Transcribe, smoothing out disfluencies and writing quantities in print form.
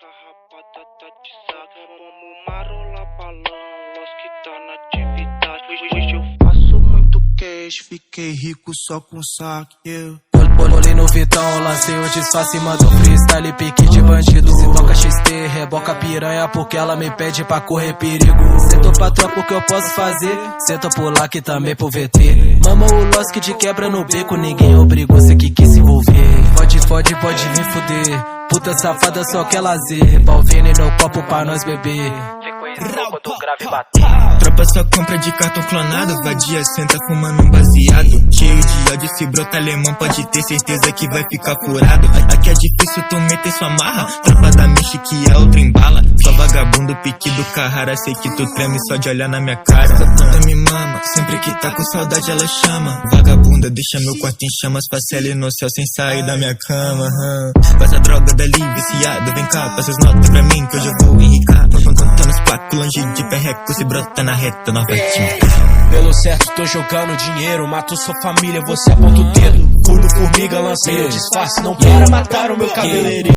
Carrapada tá de saco, como marola balão, los que tá na atividade. Hoje eu faço muito cash, fiquei rico só com saque, yeah. Olhei no Vitão, lancei o disfarce, mando freestyle, pique de bandido. Se toca XT, reboca piranha, porque ela me pede pra correr perigo. Sentou pra tropa o que eu posso fazer, senta por lá que também pro VT. Mama o Losk de quebra no beco, ninguém obrigou, cê que quis se envolver. Pode vir fuder, puta safada só quer lazer. Balvene no copo pra nós beber. Quando o grave bater. Tropa só compra de cartão clonado, vadia senta fumando um baseado. Cheio de ódio, se brota alemão pode ter certeza que vai ficar furado. Aqui é difícil tu meter sua marra, tropa da mexe que é outra embala. Só vagabundo, pique do Carrara, sei que tu treme só de olhar na minha cara. Essa puta me mama, sempre que tá com saudade ela chama. Vagabunda, deixa meu quarto em chamas, passa ela no céu sem sair da minha cama. Passa droga dali, viciado, vem cá, passa as notas pra mim que hoje eu vou enricar. Contando os placos, longe de perreco, se brota na reta, nós vai te. Pelo certo tô jogando dinheiro, mato sua família, você aponta o dedo. Fui no formiga, lancei o disfarce, não para matar o meu cabeleireiro.